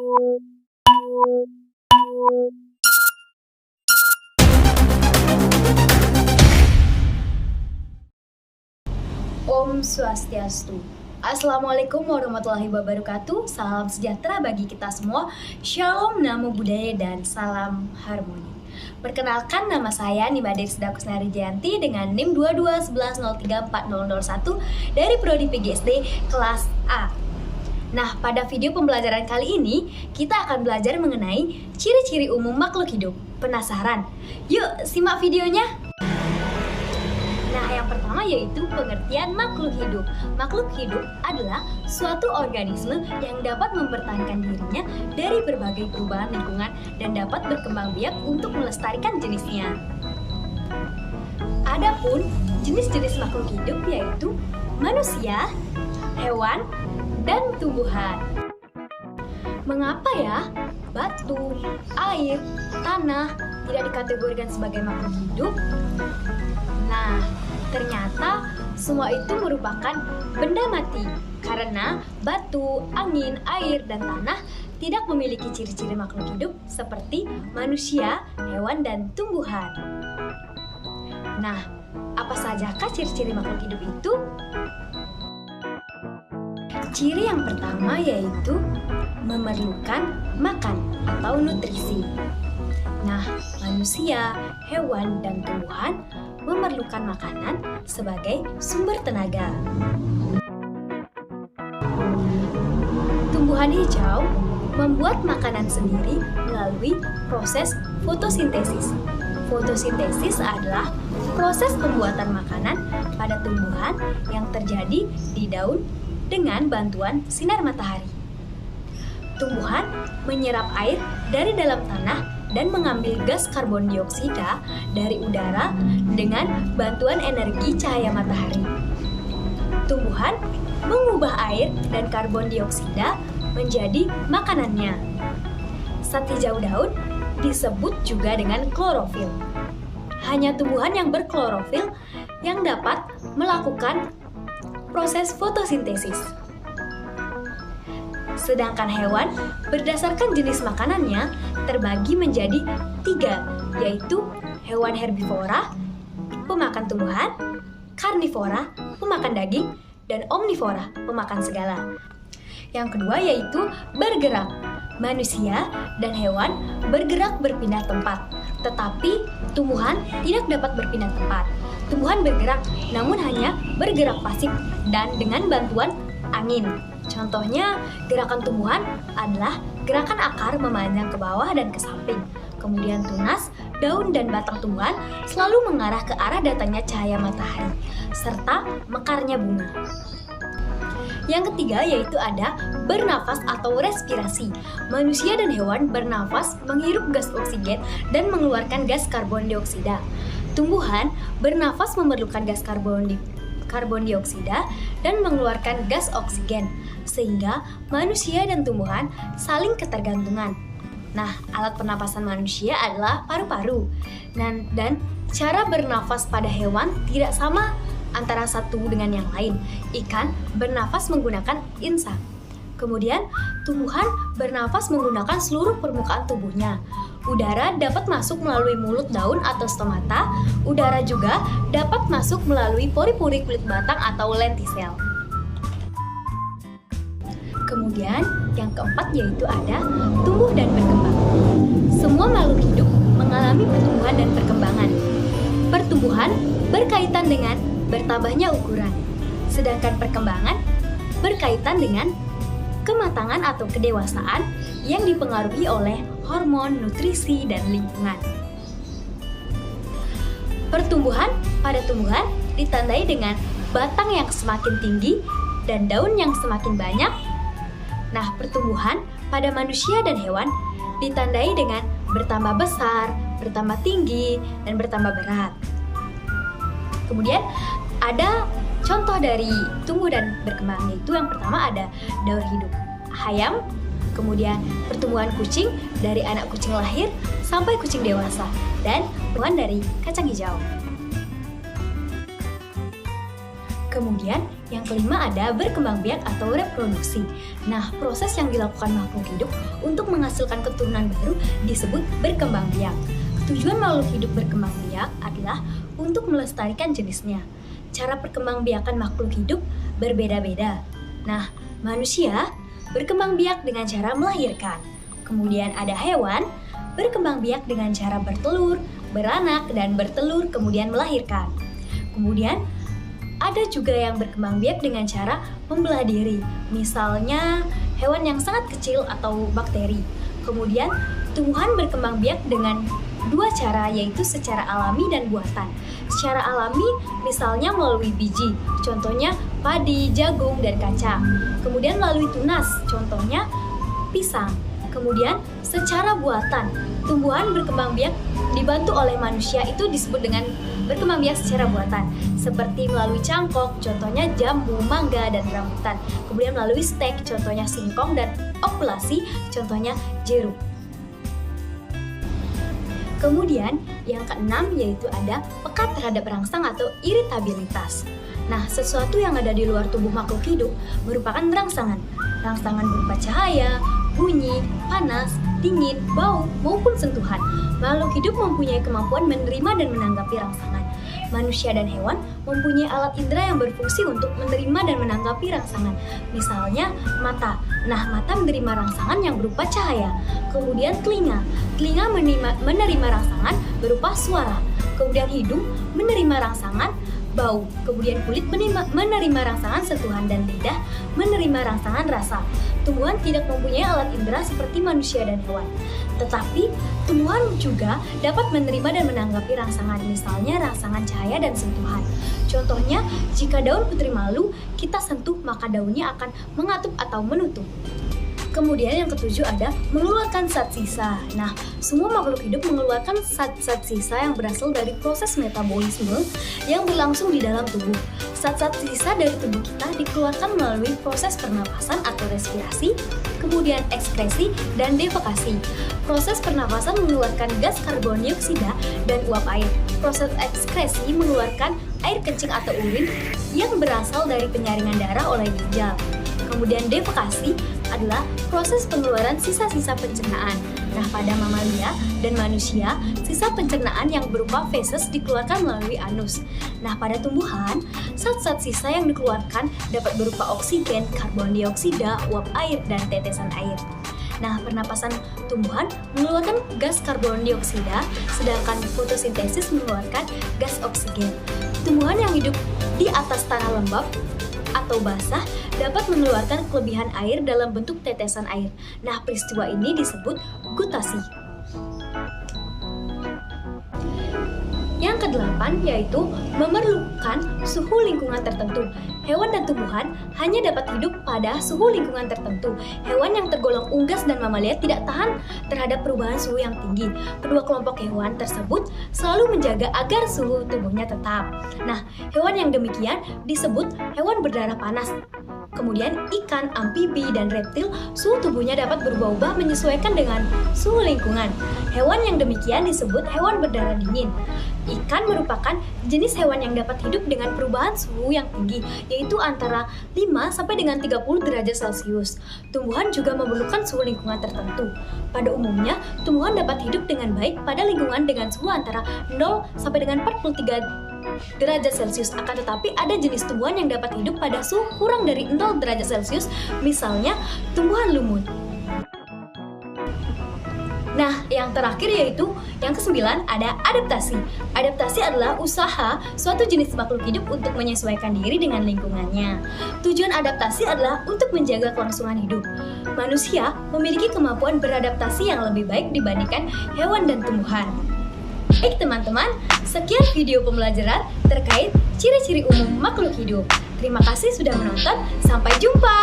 Om Swastiastu. Assalamualaikum warahmatullahi wabarakatuh. Salam sejahtera bagi kita semua. Shalom, Namo Buddhaya, dan salam harmoni. Perkenalkan, nama saya Nimade Sedakusnari Jayanti dengan NIM 2211034001 dari Prodi PGSD kelas A. Nah, pada video pembelajaran kali ini kita akan belajar mengenai ciri-ciri umum makhluk hidup. Penasaran? Yuk simak videonya. Nah, yang pertama yaitu pengertian makhluk hidup. Makhluk hidup adalah suatu organisme yang dapat mempertahankan dirinya dari berbagai perubahan lingkungan dan dapat berkembang biak untuk melestarikan jenisnya. Adapun jenis-jenis makhluk hidup yaitu manusia, hewan, dan tumbuhan. Mengapa ya batu, air, tanah tidak dikategorikan sebagai makhluk hidup? Nah, ternyata semua itu merupakan benda mati karena batu, angin, air, dan tanah tidak memiliki ciri-ciri makhluk hidup seperti manusia, hewan, dan tumbuhan. Nah, apa sajakah ciri-ciri makhluk hidup itu? Ciri yang pertama yaitu memerlukan makan atau nutrisi. Nah, manusia, hewan, dan tumbuhan memerlukan makanan sebagai sumber tenaga. Tumbuhan hijau membuat makanan sendiri melalui proses fotosintesis. Fotosintesis adalah proses pembuatan makanan pada tumbuhan yang terjadi di daun dengan bantuan sinar matahari. Tumbuhan menyerap air dari dalam tanah dan mengambil gas karbon dioksida dari udara dengan bantuan energi cahaya matahari. Tumbuhan mengubah air dan karbon dioksida menjadi makanannya. Zat hijau daun disebut juga dengan klorofil. Hanya tumbuhan yang berklorofil yang dapat melakukan proses fotosintesis. Sedangkan hewan berdasarkan jenis makanannya terbagi menjadi 3, yaitu hewan herbivora, pemakan tumbuhan, karnivora, pemakan daging, dan omnivora, pemakan segala. Yang kedua yaitu bergerak. Manusia dan hewan bergerak berpindah tempat, tetapi tumbuhan tidak dapat berpindah tempat. Tumbuhan bergerak namun hanya bergerak pasif dan dengan bantuan angin. Contohnya, gerakan tumbuhan adalah gerakan akar memanjang ke bawah dan ke samping. Kemudian tunas, daun, dan batang tumbuhan selalu mengarah ke arah datangnya cahaya matahari, serta mekarnya bunga. Yang ketiga yaitu ada bernafas atau respirasi. Manusia dan hewan bernafas menghirup gas oksigen dan mengeluarkan gas karbon dioksida. Tumbuhan bernafas memerlukan gas karbon dioksida dan mengeluarkan gas oksigen, sehingga manusia dan tumbuhan saling ketergantungan. Nah, alat pernapasan manusia adalah paru-paru. Dan cara bernafas pada hewan tidak sama antara satu dengan yang lain. Ikan bernafas menggunakan insang. Kemudian, tumbuhan bernafas menggunakan seluruh permukaan tubuhnya. Udara dapat masuk melalui mulut daun atau stomata. Udara juga dapat masuk melalui pori-pori kulit batang atau lentisel. Kemudian, yang keempat yaitu ada tumbuh dan berkembang. Semua makhluk hidup mengalami pertumbuhan dan perkembangan. Pertumbuhan berkaitan dengan bertambahnya ukuran, sedangkan perkembangan berkaitan dengan kematangan atau kedewasaan yang dipengaruhi oleh hormon, nutrisi, dan lingkungan. Pertumbuhan pada tumbuhan ditandai dengan batang yang semakin tinggi dan daun yang semakin banyak. Nah, pertumbuhan pada manusia dan hewan ditandai dengan bertambah besar, bertambah tinggi, dan bertambah berat. Kemudian ada contoh dari tumbuh dan berkembang, yaitu yang pertama ada daur hidup ayam, kemudian pertumbuhan kucing dari anak kucing lahir sampai kucing dewasa, dan pertumbuhan dari kacang hijau. Kemudian Yang kelima ada berkembang biak atau reproduksi. Nah, proses yang dilakukan makhluk hidup untuk menghasilkan keturunan baru disebut berkembang biak. Tujuan makhluk hidup berkembang biak adalah untuk melestarikan jenisnya. Cara perkembangbiakan makhluk hidup berbeda-beda. Nah, manusia berkembang biak dengan cara melahirkan. Kemudian ada hewan berkembang biak dengan cara bertelur, beranak, dan bertelur kemudian melahirkan. Kemudian ada juga yang berkembang biak dengan cara membelah diri, misalnya hewan yang sangat kecil atau bakteri. Kemudian tumbuhan berkembang biak dengan dua cara, yaitu secara alami dan buatan. Secara alami misalnya melalui biji, contohnya padi, jagung, dan kacang. Kemudian melalui tunas, contohnya pisang. Kemudian secara buatan, tumbuhan berkembang biak dibantu oleh manusia itu disebut dengan berkembang biak secara buatan, seperti melalui cangkok, contohnya jambu, mangga, dan rambutan. Kemudian melalui stek, contohnya singkong, dan okulasi, contohnya jeruk. Kemudian yang keenam yaitu ada pekat terhadap rangsang atau iritabilitas. Nah, sesuatu yang ada di luar tubuh makhluk hidup merupakan rangsangan. Rangsangan berupa cahaya, bunyi, panas, dingin, bau, maupun sentuhan. Makhluk hidup mempunyai kemampuan menerima dan menanggapi rangsangan. Manusia dan hewan mempunyai alat indera yang berfungsi untuk menerima dan menanggapi rangsangan. Misalnya mata. Nah, mata menerima rangsangan yang berupa cahaya. Kemudian telinga. Telinga menerima rangsangan berupa suara. Kemudian hidung menerima rangsangan bau. Kemudian kulit menerima rangsangan sentuhan, dan lidah menerima rangsangan rasa. Tumbuhan tidak mempunyai alat indera seperti manusia dan hewan. Tetapi tumbuhan juga dapat menerima dan menanggapi rangsangan, misalnya rangsangan cahaya dan sentuhan. Contohnya, jika daun putri malu kita sentuh, maka daunnya akan mengatup atau menutup. Kemudian yang ketujuh ada mengeluarkan zat sisa. Nah, semua makhluk hidup mengeluarkan zat-zat sisa yang berasal dari proses metabolisme yang berlangsung di dalam tubuh. Zat-zat sisa dari tubuh kita dikeluarkan melalui proses pernapasan atau respirasi, kemudian ekskresi dan defekasi. Proses pernapasan mengeluarkan gas karbon dioksida dan uap air. Proses ekskresi mengeluarkan air kencing atau urin yang berasal dari penyaringan darah oleh ginjal. Kemudian defekasi adalah proses pengeluaran sisa-sisa pencernaan. Nah, pada mamalia dan manusia, sisa pencernaan yang berupa feses dikeluarkan melalui anus. Nah, pada tumbuhan, zat-zat sisa yang dikeluarkan dapat berupa oksigen, karbon dioksida, uap air, dan tetesan air. Nah, pernapasan tumbuhan mengeluarkan gas karbon dioksida, sedangkan fotosintesis mengeluarkan gas oksigen. Tumbuhan yang hidup di atas tanah lembab atau basah dapat mengeluarkan kelebihan air dalam bentuk tetesan air. Nah, peristiwa ini disebut gutasi. Yang kedelapan yaitu memerlukan suhu lingkungan tertentu. Hewan dan tumbuhan hanya dapat hidup pada suhu lingkungan tertentu. Hewan yang tergolong unggas dan mamalia tidak tahan terhadap perubahan suhu yang tinggi. Kedua kelompok hewan tersebut selalu menjaga agar suhu tubuhnya tetap. Nah, hewan yang demikian disebut hewan berdarah panas. Kemudian ikan, amfibi, dan reptil suhu tubuhnya dapat berubah-ubah menyesuaikan dengan suhu lingkungan. Hewan yang demikian disebut hewan berdarah dingin. Ikan merupakan jenis hewan yang dapat hidup dengan perubahan suhu yang tinggi, yaitu antara 5 sampai dengan 30 derajat Celcius. Tumbuhan juga memerlukan suhu lingkungan tertentu. Pada umumnya, tumbuhan dapat hidup dengan baik pada lingkungan dengan suhu antara 0 sampai dengan 43 derajat Celcius. Akan tetapi ada jenis tumbuhan yang dapat hidup pada suhu kurang dari 0 derajat Celcius, misalnya tumbuhan lumut. Nah, yang terakhir yaitu yang kesembilan ada adaptasi. Adaptasi adalah usaha suatu jenis makhluk hidup untuk menyesuaikan diri dengan lingkungannya. Tujuan adaptasi adalah untuk menjaga kelangsungan hidup. Manusia memiliki kemampuan beradaptasi yang lebih baik dibandingkan hewan dan tumbuhan. Baik teman-teman, sekian video pembelajaran terkait ciri-ciri umum makhluk hidup. Terima kasih sudah menonton, sampai jumpa!